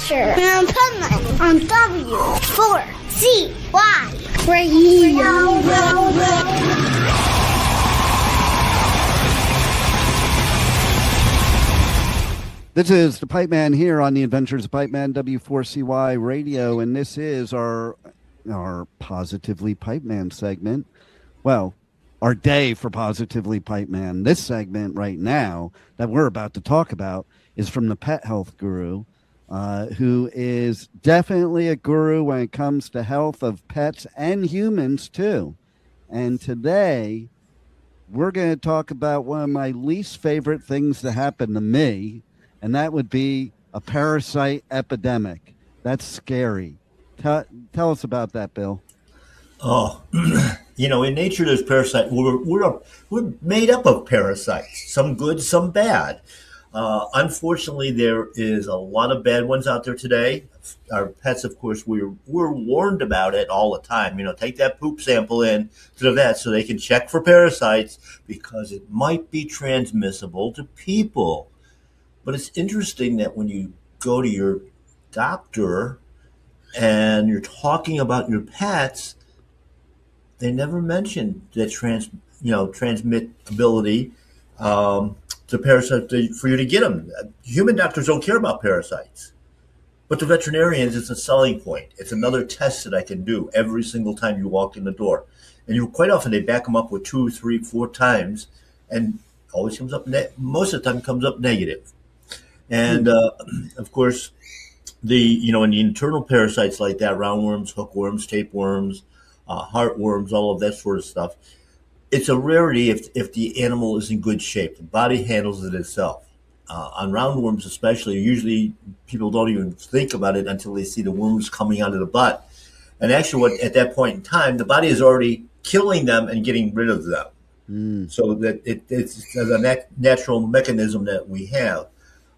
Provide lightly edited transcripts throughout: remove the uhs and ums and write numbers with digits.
Adventure in Pipeman on W4CY Radio. This is the Pipeman here on the Adventures of Pipeman, W4CY Radio, and this is our Positively Pipeman segment. Well, our day for Positively Pipeman. This segment right now that we're about to talk about is from the pet health guru, who is definitely a guru when it comes to health of pets and humans too. And today we're going to talk about one of my least favorite things to happen to me, and that would be a parasite epidemic. That's scary. Tell us about that, Bill. Oh, in nature, there's parasites. We're made up of parasites, some good, some bad. Unfortunately, there is a lot of bad ones out there today. Our pets, of course, we're warned about it all the time. Take that poop sample in to the vet so they can check for parasites because it might be transmissible to people. But it's interesting that when you go to your doctor and you're talking about your pets, they never mention that transmittability to parasites for you to get them. Human doctors don't care about parasites, but to veterinarians, it's a selling point. It's another test that I can do every single time you walk in the door, and quite often they back them up with 2, 3, 4 times, and always comes up. Most of the time, comes up negative. And of course, in the internal parasites like that, roundworms, hookworms, tapeworms, heartworms, all of that sort of stuff, it's a rarity if the animal is in good shape. The body handles it itself. On roundworms especially, usually people don't even think about it until they see the worms coming out of the butt. And actually, at that point in time, the body is already killing them and getting rid of them. So that it's a natural mechanism that we have.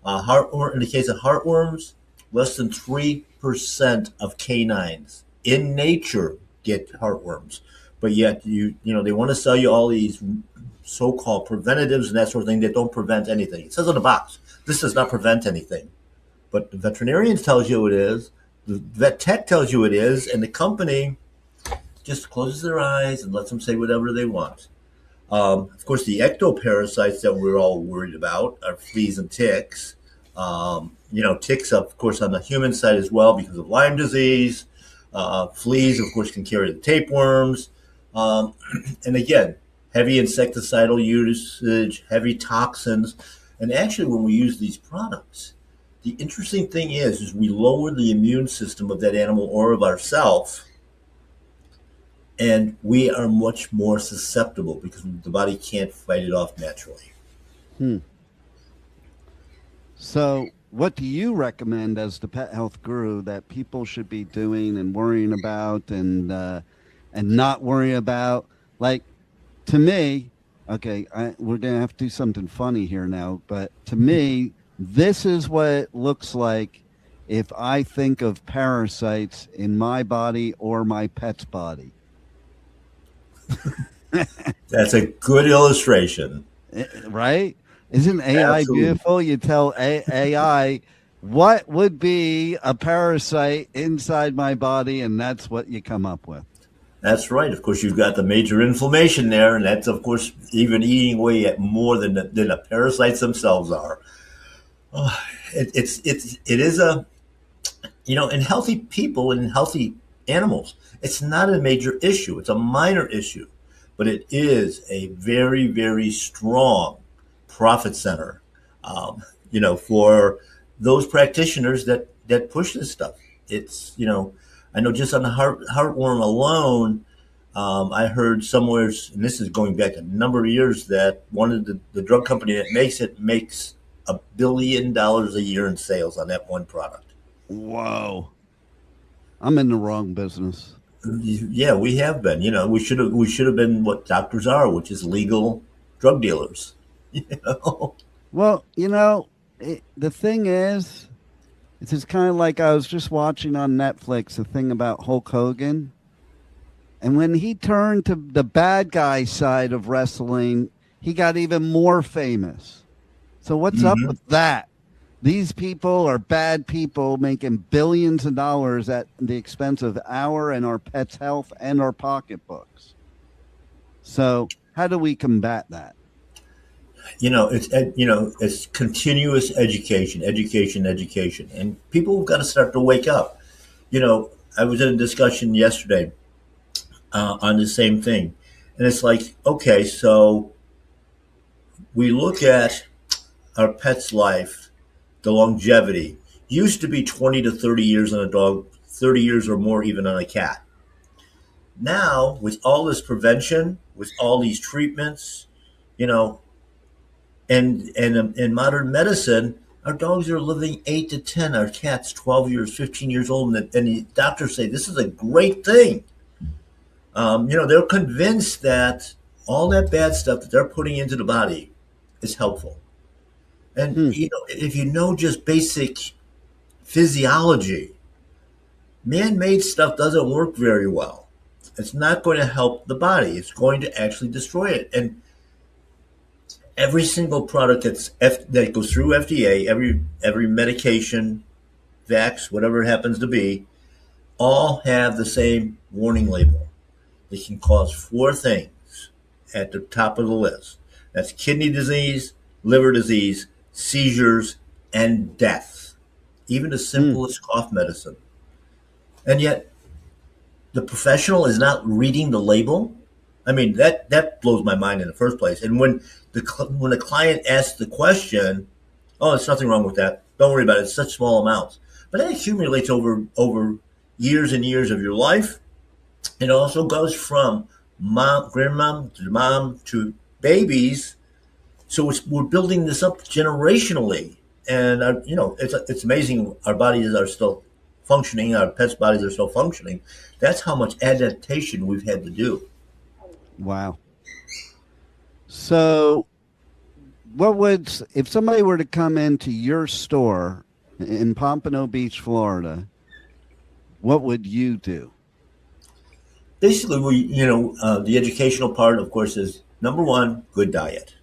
In the case of heartworms, less than 3% of canines in nature get heartworms. But yet, they want to sell you all these so-called preventatives and that sort of thing that don't prevent anything. It says on the box, this does not prevent anything. But the veterinarian tells you it is, the vet tech tells you it is, and the company just closes their eyes and lets them say whatever they want. Of course, the ectoparasites that we're all worried about are fleas and ticks. Ticks, of course, on the human side as well because of Lyme disease. Fleas, of course, can carry the tapeworms. And again, heavy insecticidal usage, heavy toxins. And actually, when we use these products, the interesting thing is we lower the immune system of that animal or of ourselves. And we are much more susceptible because the body can't fight it off naturally. So what do you recommend as the pet health guru that people should be doing and worrying about and not worrying about? Like, to me, okay, we're going to have to do something funny here now, but to me, this is what it looks like if I think of parasites in my body or my pet's body. That's a good illustration. Right? Isn't AI Absolutely. Beautiful? You tell AI what would be a parasite inside my body, and that's what you come up with. That's right. Of course, you've got the major inflammation there, and that's, of course, even eating away at more than the parasites themselves are. It is a, in healthy people and healthy animals, it's not a major issue. It's a minor issue, but it is a very, very strong profit center, for those practitioners that push this stuff. It's, I know just on the heartworm alone, I heard somewhere, and this is going back a number of years, that one of the drug company that makes it makes $1 billion a year in sales on that one product. Whoa. I'm in the wrong business. Yeah, we have been. We should have been what doctors are, which is legal drug dealers. Well, the thing is, it's just kind of like I was just watching on Netflix a thing about Hulk Hogan. And when he turned to the bad guy side of wrestling, he got even more famous. So what's up with that? These people are bad people making billions of dollars at the expense of our and our pets' health and our pocketbooks. So how do we combat that? It's continuous education, and people have got to start to wake up. I was in a discussion yesterday on the same thing, and it's like, okay, so we look at our pet's life, the longevity used to be 20 to 30 years on a dog, 30 years or more even on a cat. Now, with all this prevention, with all these treatments, you know, and in modern medicine, our dogs are living 8 to 10, our cats 12 years, 15 years old, and the doctors say this is a great thing. They're convinced that all that bad stuff that they're putting into the body is helpful. And, if you know just basic physiology, man-made stuff doesn't work very well. It's not going to help the body. It's going to actually destroy it. And every single product that goes through FDA, every medication, vax, whatever it happens to be, all have the same warning label. It can cause 4 things at the top of the list. That's kidney disease, liver disease, seizures, and death. Even the simplest cough medicine. And yet, the professional is not reading the label. I mean, that blows my mind in the first place. And when the client asks the question, "Oh, there's nothing wrong with that. Don't worry about it. It's such small amounts," but that accumulates over years and years of your life. It also goes from grandmom to mom to babies. So we're building this up generationally, and it's amazing. Our bodies are still functioning. Our pets' bodies are still functioning. That's how much adaptation we've had to do. Wow. So if somebody were to come into your store in Pompano Beach, Florida, what would you do? Basically, the educational part, of course, is number 1, good diet.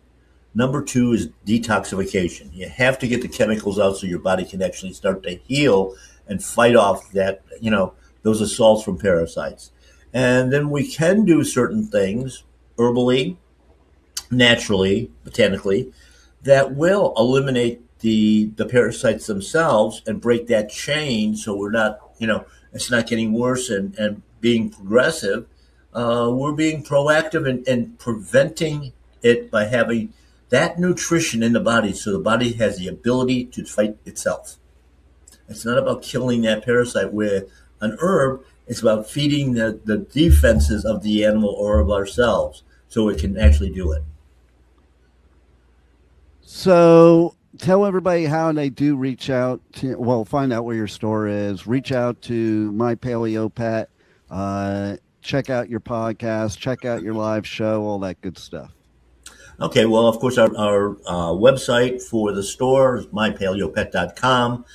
Number 2 is detoxification. You have to get the chemicals out so your body can actually start to heal and fight off those assaults from parasites. And then we can do certain things herbally, naturally, botanically, that will eliminate the parasites themselves and break that chain so we're not, it's not getting worse and being progressive. We're being proactive and preventing it by having that nutrition in the body so the body has the ability to fight itself. It's not about killing that parasite with an herb. It's about feeding the defenses of the animal or of ourselves so it can actually do it. So tell everybody how they do reach out to, find out where your store is, reach out to My Paleo Pet, check out your podcast, check out your live show, all that good stuff. Okay, well, of course, our website for the store is mypaleopet.com.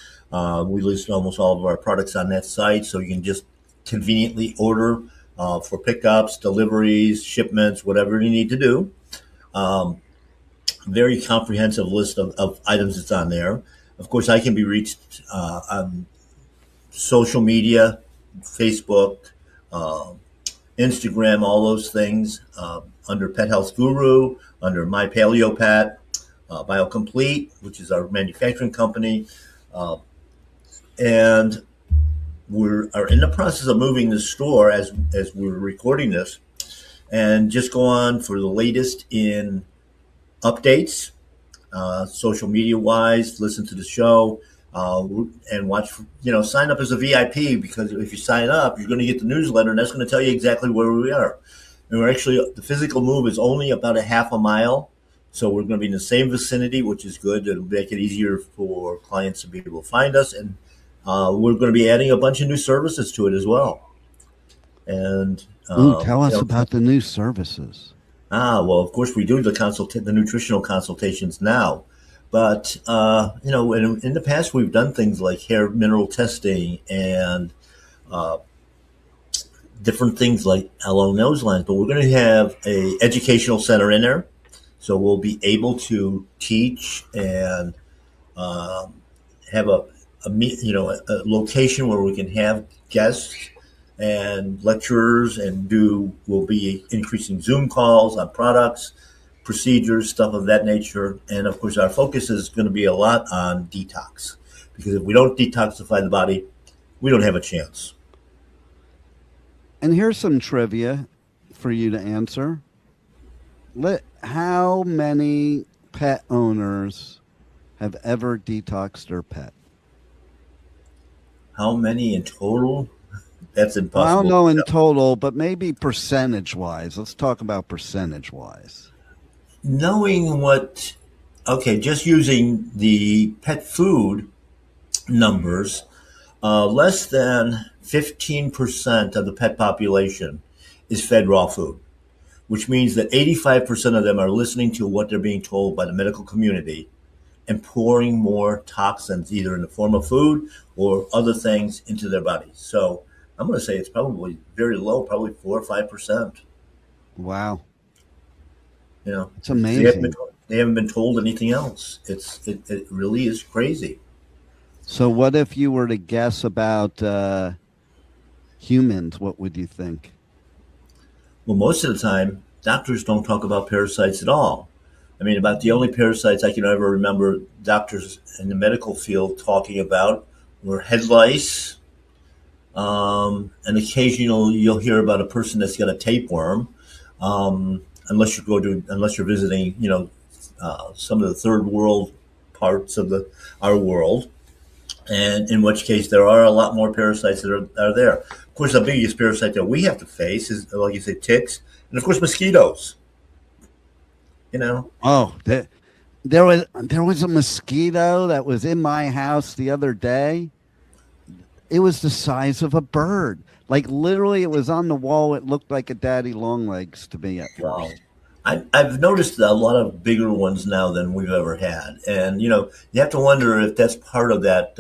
We list almost all of our products on that site, so you can just conveniently order for pickups, deliveries, shipments, whatever you need to do. Very comprehensive list of items that's on there. Of course, I can be reached on social media, Facebook, Instagram, all those things, under Pet Health Guru, under My Paleo Pet, BioComplete, which is our manufacturing company. And we are in the process of moving the store as we're recording this, and just go on for the latest in updates, social media wise, listen to the show, and watch, sign up as a VIP, because if you sign up, you're going to get the newsletter, and that's going to tell you exactly where we are. And the physical move is only about a half a mile. So we're going to be in the same vicinity, which is good. It'll make it easier for clients to be able to find us. And we're going to be adding a bunch of new services to it as well. And tell us about the new services. Well, of course, we do the nutritional consultations now. But, in the past, we've done things like hair mineral testing and different things like along those lines. But we're going to have a educational center in there. So we'll be able to teach and have a location where we can have guests and lecturers, and we'll be increasing Zoom calls on products, procedures, stuff of that nature. And of course, our focus is going to be a lot on detox, because if we don't detoxify the body, we don't have a chance. And here's some trivia for you to answer. How many pet owners have ever detoxed their pet? How many in total? That's impossible. Well, I don't know in total, but maybe percentage-wise. Let's talk about percentage-wise. Knowing just using the pet food numbers, less than 15% of the pet population is fed raw food, which means that 85% of them are listening to what they're being told by the medical community and pouring more toxins, either in the form of food or other things, into their bodies. So I'm going to say it's probably very low, probably 4 or 5%. Wow. It's amazing. They haven't been told anything else. It really is crazy. So what if you were to guess about humans? What would you think? Well, most of the time, doctors don't talk about parasites at all. I mean, about the only parasites I can ever remember doctors in the medical field talking about were head lice, and occasionally you'll hear about a person that's got a tapeworm, unless you're visiting, some of the third world parts of our world, and in which case there are a lot more parasites that are there. Of course, the biggest parasite that we have to face is, like you said, ticks, and of course mosquitoes. Oh, there was a mosquito that was in my house the other day. It was the size of a bird. Like literally, it was on the wall. It looked like a daddy long legs to me at Wow. first. I've noticed a lot of bigger ones now than we've ever had. And, you have to wonder if that's part of that,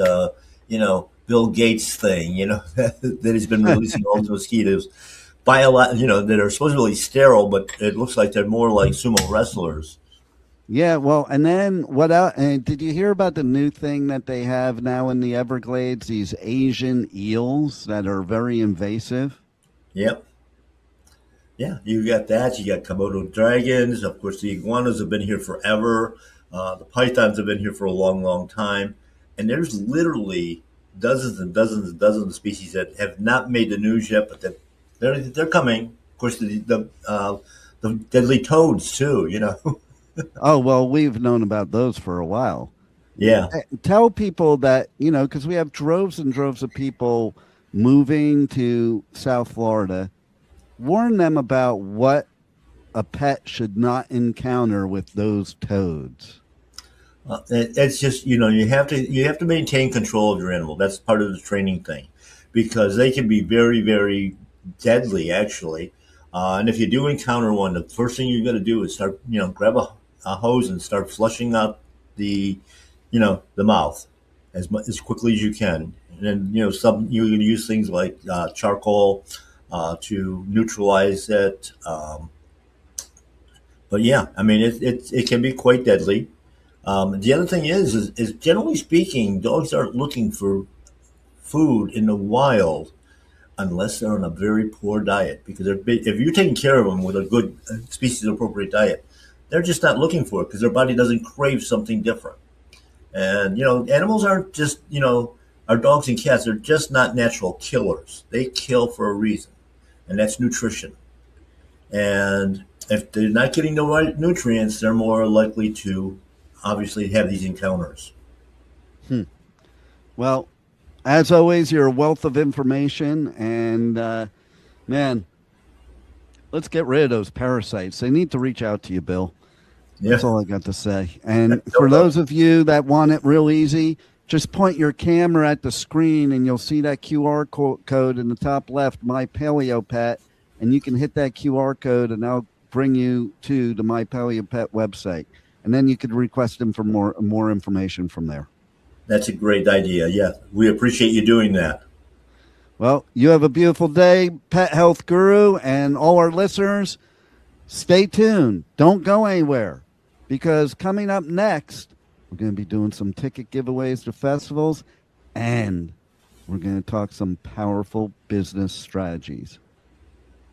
Bill Gates thing, that he's been releasing all these mosquitoes by a lot, that are supposedly sterile, but it looks like they're more like sumo wrestlers. Yeah, well, and then what else? And did you hear about the new thing that they have now in the Everglades? These Asian eels that are very invasive. Yep. Yeah, you got that. You got Komodo dragons. Of course, the iguanas have been here forever. The pythons have been here for a long, long time. And there's literally dozens and dozens and dozens of species that have not made the news yet, but that they're coming. Of course, the deadly toads too. Oh, well, we've known about those for a while. Yeah. Tell people that, because we have droves and droves of people moving to South Florida. Warn them about what a pet should not encounter with those toads. It's just, you have to maintain control of your animal. That's part of the training thing, because they can be very, very deadly, actually. And if you do encounter one, the first thing you're going to do is start, grab a hose and start flushing out the mouth as quickly as you can. And then, you're going to use things like charcoal to neutralize it. But yeah, I mean, it can be quite deadly. The other thing is generally speaking, dogs aren't looking for food in the wild unless they're on a very poor diet. Because if you're taking care of them with a good species appropriate diet, they're just not looking for it because their body doesn't crave something different. And, animals aren't just, our dogs and cats are just not natural killers. They kill for a reason, and that's nutrition. And if they're not getting the right nutrients, they're more likely to obviously have these encounters. Well, as always, you're a wealth of information, and man, let's get rid of those parasites. They need to reach out to you, Bill. That's all I got to say. And for those of you that want it real easy, just point your camera at the screen and you'll see that QR code in the top left, My Paleo Pet, and you can hit that QR code and I'll bring you to the My Paleo Pet website. And then you could request them for more information from there. That's a great idea. Yeah, we appreciate you doing that. Well, you have a beautiful day, Pet Health Guru, and all our listeners, stay tuned. Don't go anywhere, because coming up next, We're going to be doing some ticket giveaways to festivals, and we're going to talk some powerful business strategies.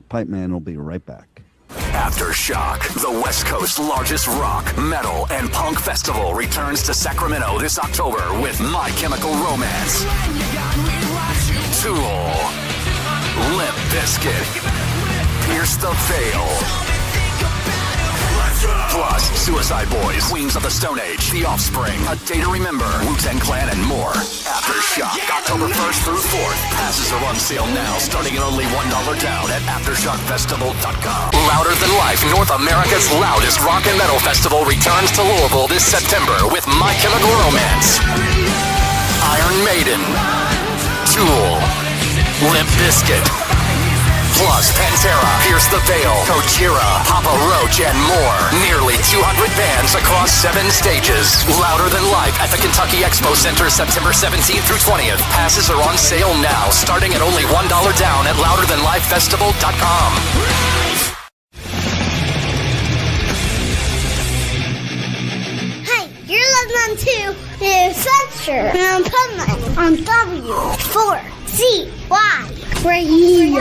Pipeman will be right back. Aftershock, the West Coast's largest rock, metal, and punk festival, returns to Sacramento this October with My Chemical Romance, Tool, Limp Bizkit, Pierce the Veil, plus Suicide Boys, Queens of the Stone Age, The Offspring, A Day to Remember, Wu-Tang Clan, and more. Aftershock, October 1st through 4th. Passes are on sale now, starting at only $1 down at AftershockFestival.com. Louder Than Life, North America's loudest rock and metal festival, returns to Louisville this September with My Chemical Romance, Iron Maiden, Tool, Limp Bizkit, plus Pantera, Pierce the Veil, Gojira, Papa Roach, and more. Nearly 200 bands across 7 stages. Louder Than Life at the Kentucky Expo Center, September 17th through 20th. Passes are on sale now, starting at only $1 down at louderthanlifefestival.com. Hey, you're listening to The Adventures of Pipeman on W4CY Radio.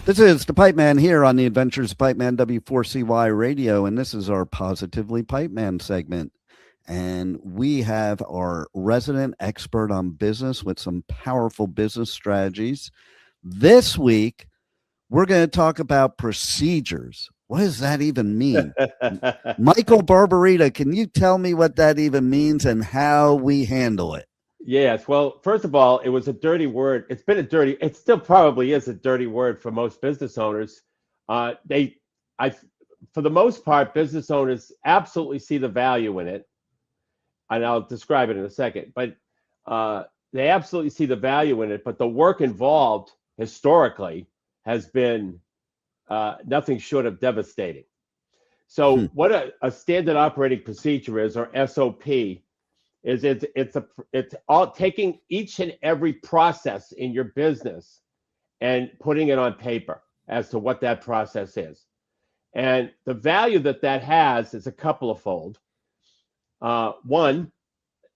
This is the Pipeman here on the Adventures of Pipeman W4CY Radio, and this is our Positively Pipeman segment. And we have our resident expert on business with some powerful business strategies. This week, we're going to talk about procedures. What does that even mean? Michael Barbarita, can you tell me what that even means and how we handle it? Yes. Well, first of all, it was a dirty word. It still probably is a dirty word for most business owners. For the most part, business owners absolutely see the value in it. And I'll describe it in a second, but they absolutely see the value in it. But the work involved historically has been nothing short of devastating. So what a standard operating procedure is, or SOP, is it's all taking each and every process in your business and putting it on paper as to what that process is. And the value that has is a couple of fold. One,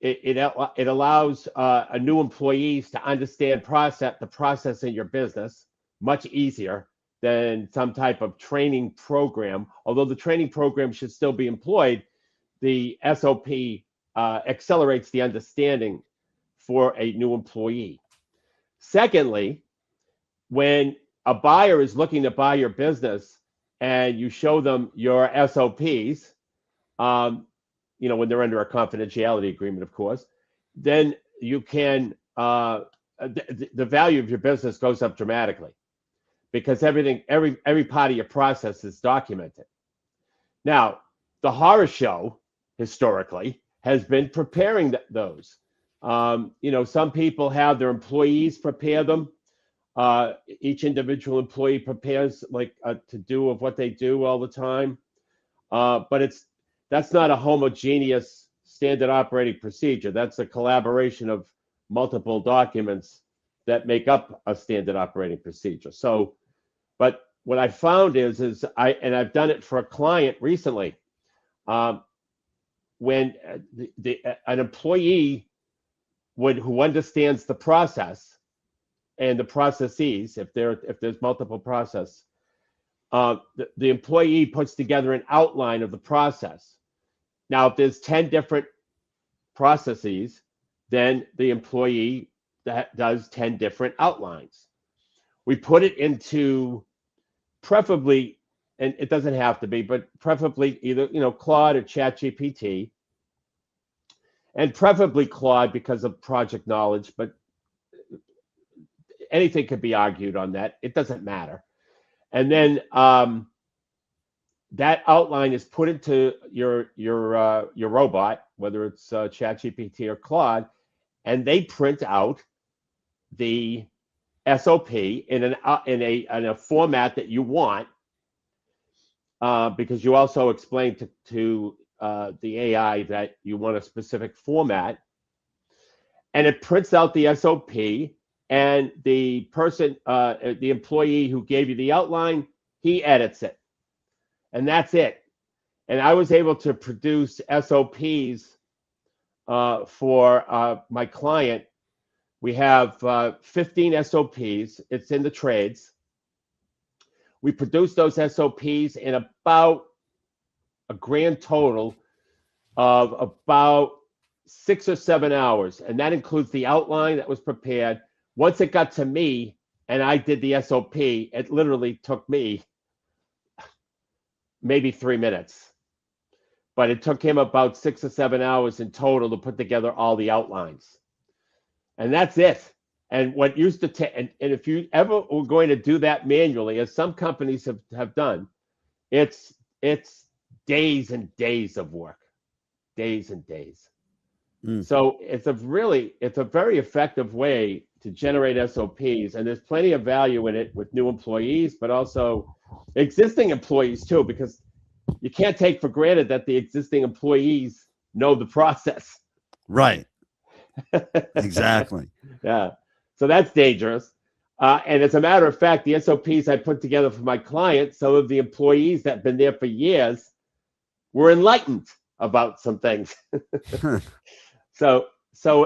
it allows a new employees to understand the process in your business much easier than some type of training program. Although the training program should still be employed, the SOP accelerates the understanding for a new employee. Secondly, when a buyer is looking to buy your business and you show them your SOPs, when they're under a confidentiality agreement, of course, then you can, the value of your business goes up dramatically because every part of your process is documented. Now, the horror show historically has been preparing those. Some people have their employees prepare them. Each individual employee prepares to do of what they do all the time. But that's not a homogeneous standard operating procedure. That's a collaboration of multiple documents that make up a standard operating procedure. So, but what I found is I've done it for a client recently. When an employee who understands the process and the processes, if there's multiple process, the employee puts together an outline of the process. Now, if there's 10 different processes, then the employee that does 10 different outlines. We put it into preferably, and it doesn't have to be, but preferably either Claude or ChatGPT, and preferably Claude because of project knowledge, but anything could be argued on that. It doesn't matter. And then that outline is put into your robot, whether it's ChatGPT or Claude, and they print out the SOP in a format that you want, because you also explain to the AI that you want a specific format, and it prints out the SOP, and the person, the employee who gave you the outline, he edits it, and that's it. And I was able to produce SOPs for my client. We have 15 SOPs. It's in the trades. We produce those SOPs in about a grand total of about 6 or 7 hours. And that includes the outline that was prepared. Once it got to me and I did the SOP, it literally took me maybe 3 minutes. But it took him about 6 or 7 hours in total to put together all the outlines. And that's it. And what used to take, and if you ever were going to do that manually, as some companies have done, it's days and days of work, days and days. So it's a very effective way to generate SOPs, and there's plenty of value in it with new employees, but also existing employees too, because you can't take for granted that the existing employees know the process. Right. Exactly. Yeah. So that's dangerous. And as a matter of fact, the SOPs I put together for my clients, some of the employees that have been there for years were enlightened about some things. So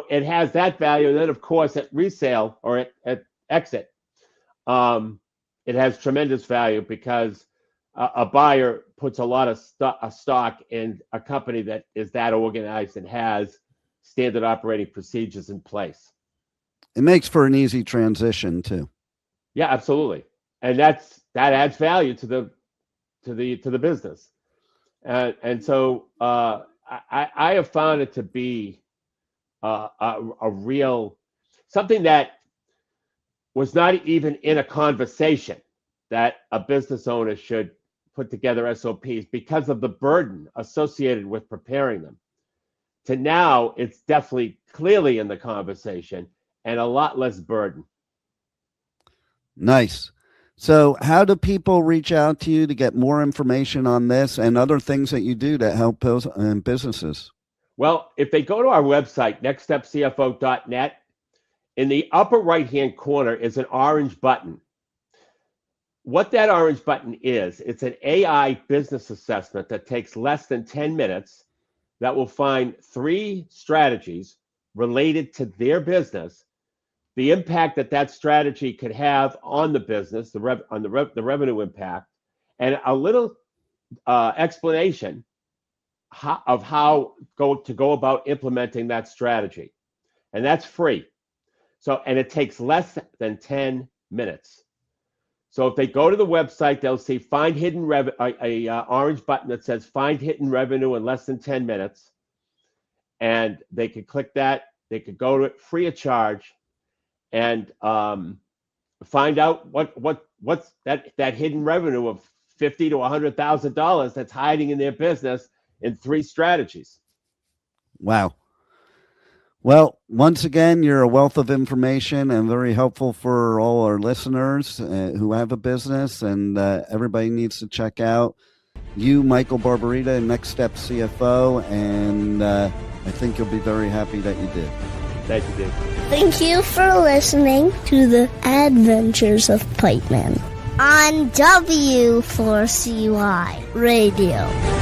it has that value. And then, of course, at resale or at exit, it has tremendous value because a buyer puts a lot of stock in a company that is that organized and has standard operating procedures in place. It makes for an easy transition too. Yeah, absolutely, and that adds value to the business, and so I have found it to be a real something that was not even in a conversation that a business owner should put together SOPs because of the burden associated with preparing them. To now, it's definitely clearly in the conversation and a lot less burden. Nice. So how do people reach out to you to get more information on this and other things that you do to help businesses? Well, if they go to our website, nextstepcfo.net, in the upper right-hand corner is an orange button. What that orange button is, it's an AI business assessment that takes less than 10 minutes that will find 3 strategies related to their business, the impact that strategy could have on the business, the revenue impact, and a little explanation of how to go about implementing that strategy. And that's free. And it takes less than 10 minutes. So if they go to the website, they'll see find hidden revenue, a orange button that says find hidden revenue in less than 10 minutes. And they could click that. They could go to it free of charge and find out what's that hidden revenue of $50,000 to $100,000 that's hiding in their business in 3 strategies. Wow. Well, once again, you're a wealth of information and very helpful for all our listeners who have a business, and everybody needs to check out you, Michael Barbarita, Next Step CFO, and I think you'll be very happy that you did. Thank you, Dave. Thank you for listening to the Adventures of Pipeman on W4CY Radio.